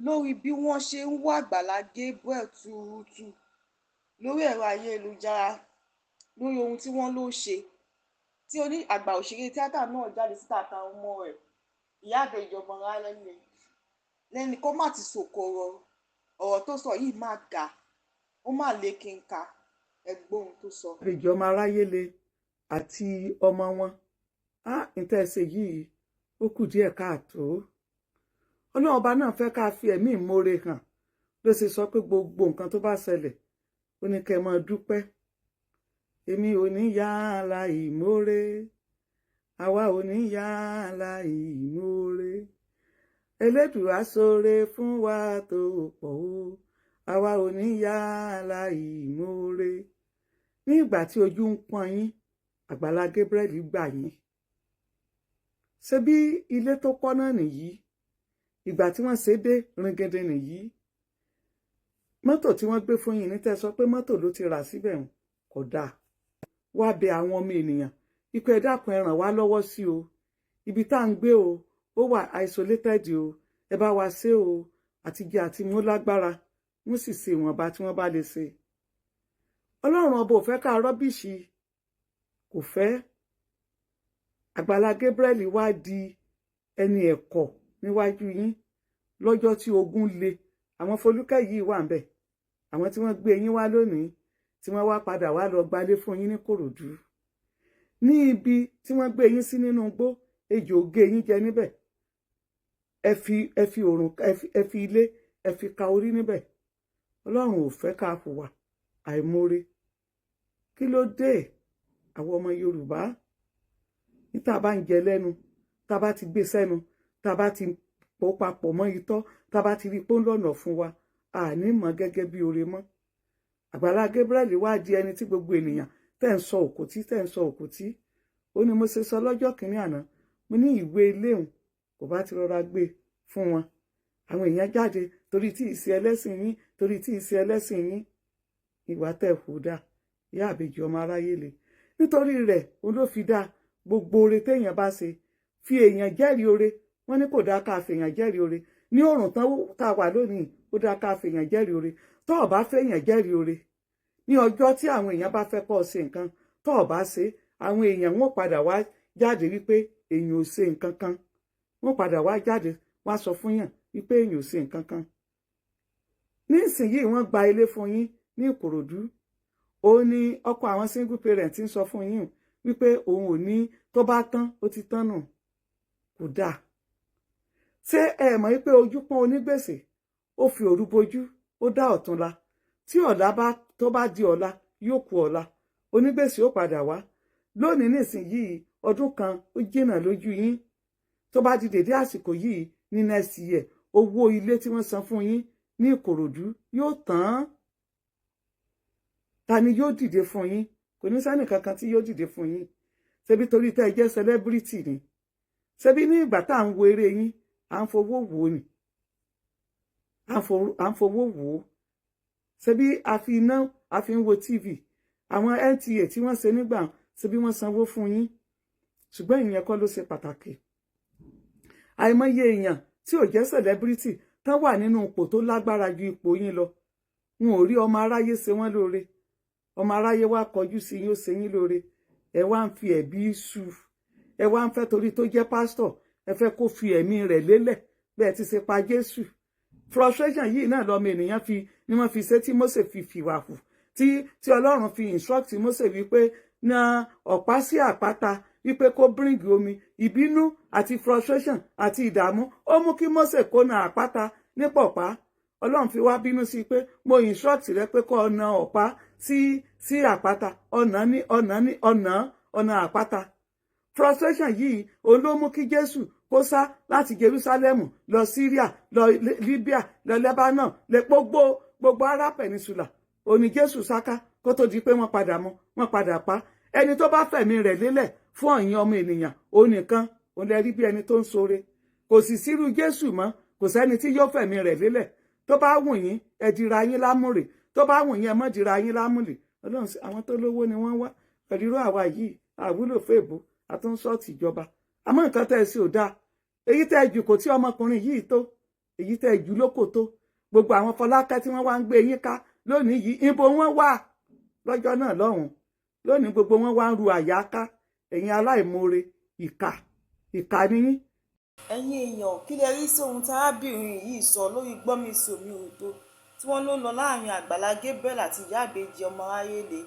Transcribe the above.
lórí bí wọ́n ṣe ń wá Agbala Gabriel tuurutu lórí ẹ̀rọ ayélujára lórí ohun tí wọ́n ló ṣe tí àgbà òṣèré tíátà náà jáde síta àtàwọn ọmọ rẹ̀ ìyá Ìbejì Omorayele lẹ́ni kó má ti sòkòrò ọ̀rọ̀ tó sọ yìí má ga ó má lékè ńkà ẹgbọ́n ohun tó sọ. Ìbejì Omorayele àti ọmọ wọn ìtẹ̀sẹ̀ yìí ó kù díẹ̀ káàtó. Ọlọ́run ọba náà fẹ́ ká fi ẹ̀mí ìmoore hàn ló ṣe sọ pé gbogbo nǹkan tó bá ṣẹlẹ̀ ó ní kẹ́ máa dúpẹ́. Èmi ò ní yàrá ìmoore, àwa ò ní yàrá ìmoore. Elédùà ṣoore fún wa tó pọ̀ o, àwa ò ní yàrá ìmoore. Ní ìgbà tí ojú ń pọ́n yín, Agbala Gabriel gbà yín. Ṣé bí ilé tó kọ́ náà nìyí? Ìgbà tí wọ́n ṣe dé ringindin nìyí. Mọ́tò tí wọ́n gbé fún yín ní tẹ́ sọ pé mọ́tò ló ti rà síbẹ̀ kò dáa. Wá bẹ àwọn ọmọ ènìyàn ipò ẹ dákun ẹ ràn wá lọ́wọ́ sí o. Ibi tá ń gbé o, ó wà isolated o. Ẹ bá wa ṣe o. Àtijẹ àti mú lágbára. Wọ́n sì ṣe ìwọ̀nba tí wọ́n bá lè ṣe. Ọlọ́run ọba ò fẹ́ ká rọ́bìṣì. Kò fẹ́. Agbala Gabriel wá di ẹni ẹ̀kọ́ níwájú yín lọ́jọ́ tí ogun le. Àwọn Folúkẹ́ yìí wà ńbẹ̀. Àwọn tí wọ́n gbé yín wá lónìí tí wọ́n wá padà wá lọ gbalé fún yín ní Kòròdú. Ní ibi tí wọ́n gbé yín sí nínú igbó, ejò gé yín jẹ níbẹ̀. Ẹ fi òrùn ẹ fi ilé ẹ fi ka orí níbẹ̀. Ọlọ́run ò fẹ́ ká hùwà àìmoore. Kí ló dé àwọn ọmọ Yorùbá? Ní tá bá ń jẹ lẹ́nu, tá bá ti gbé sẹ́nu, tá bá ti pò papọ̀ mọ́ itọ́, tá bá ti rí pé ó ń lọ́nà fún wa, àní mọ̀ gẹ́gẹ́ bí oore mọ́. Agbala Gabriel wá di ẹni tí gbogbo ènìyàn tẹ́ ń sọ òkòtí. Ó ní mo ṣe sọ lọ́jọ́ kìíní àná, mo ní ìwé iléhùn kò bá ti rọra gbé fún wọn. Àwọn èèyàn jáde torí tí ìṣe ẹlẹ́sìn yín, ìwà tẹ́ hù dá, ìyá Ìbejì Omorayele. Nítorí rẹ̀ òun ló fi dá gbogbo oore téèyàn bá ṣe, fi èèyàn jẹ́rìí oore. Wọ́n ní kò dá ká fèèyàn jẹ́rìí oore. Ní ọ̀run tá wà lónìí, ó dá ká fèèyàn jẹ́rìí oore. Tó o bá fèèyàn jẹ́rìí oore, ní ọjọ́ tí àwọn èèyàn bá fẹ́ kó o ṣe nǹkan, tó o bá ṣe, àwọn èèyàn wọ́n padà wá jáde wípé èèyàn ò ṣe nǹkan kan. Wọ́n padà wá jáde wá sọ fún yàn wípé èèyàn ò ṣe nǹkan kan. Nísìnyí wọ́n gba ilé fún yín ní Ìkòròdú. Ó ní ọkọ àwọn single parent ń sọ fún yín wípé òun ò ní tó bá tán ó ti tán nù. Kò dáa. Ṣé ẹ mọ̀ wípé ojú pọ́n onígbèsè, ó fi òru bojú, ó dá ọ̀túnla. Tí ọ̀la tó bá di ọ̀la, yóò kù ọ̀la. Onígbèsè ó padà wá. Lónìí nísìnyí ọdún kan ó jìnnà lójú yín. Tó bá di dèdé àsìkò yìí ní next year, owó ilé tí wọ́n san fún yín ní Ìkòròdú yóò tán. Ta ni yóò dìde fún yín? Kò ní sẹ́ni kankan tí yóò dìde fún yín. Ṣebí torí tẹ́ ẹ jẹ́ celebrity ni. Ṣebí ní ìgbà tá à ń wo eré yín, à ń fowó wò ni. À ń fowó wò ó. Ṣebí a fi iná a fi ń wo TV. Àwọn NTA tí wọ́n ṣe nígbà ṣebí wọ́n sanwó fún yín. Ṣùgbọ́n ìyẹn kọ́ ló ṣe pàtàkì. Àìmọye èèyàn tí ò jẹ́ celebrity tán wà nínú ipò tó lágbára ju ipò yín lọ. Wọn ò rí ọmọ aráyé ṣe wọ́n lóore. Ọmọ aráyé wá kọjú sí yín ó ṣe yín lóore. Ẹ wá ń fi ẹ̀bi sú. Ẹ wá ń fẹ́ torí tó jẹ́ pásítọ̀, ẹ fẹ́ kó fi ẹ̀mí rẹ̀ lélẹ̀ bẹ́ẹ̀ ti ṣe pa Jésù. Frustration yìí náà lọ́mọ ènìyàn ni wọ́n fi ṣe tí Mósè fi fìwà hù. Tí Ọlọ́run fi instruct Mósè wípé na ọ̀pá sí àpáta wípé kó bring omi. Ìbínú àti frustration àti ìdààmú ó mú kí Mósè kó na àpáta ní pọ̀pá. Ọlọ́run fi wá bínú sí pé mo instruct rẹ pé kó ọ̀nà ọ̀pá sí àpáta. Ọ̀nà àpáta. Frustration yìí òun ló mú kí Jésù kó sá láti Jerusalem lọ Syria, lọ Libya, lọ Lebanon, lè gbogbo Arab Peninsula. Òní Jésù sáká kó tó di pé wọ́n padà pa. Ẹni tó bá fẹ̀mí rẹ̀ lélẹ̀ fún ọ̀yìn ọmọ ènìyàn, òun nìkan òun lè rí bí ẹni tó ń ṣoore. Kò sì sírú Jésù mọ́, kò sẹ́ni tí yóò fẹ̀mí rẹ̀ lélẹ̀. Tó bá wù yín ẹ dira yín lámùrè, tó bá wù yín ẹ má dira yín lámùrè. Ọlọ́run àwọn tó lówó ni wọ́n wá. Pẹ̀lú irú àwa yìí àwúlò fèèbó àtúnṣọ́ọ̀tì ìjọba. Àmọ́ nǹkan tẹ́ ẹ sí ò dáa. Èyí tẹ́ ẹ jù kò tí ọmọkùnrin yìí tó. èyí tẹ́ ìjú lókòtó gbogbo àwọn Fọlákẹ́ tí wọ́n wá ń gbé yín ká lónìí yìí ibo wọ́n wà lọ́jọ́ náà lọ́hùn lónìí gbogbo wọn wá ń ru àyáká ẹ̀yin aláìmoore ìkà níyín. ẹ̀yin èèyàn kí lẹ rí sí ohun tí arábìnrin yìí sọ lórí gbọ́nmi-sí-omi-ò-tó tí wọ́n ló ń lọ láàrin Àgbàlá Gabriel àti ìyá Ìbejì Omorayele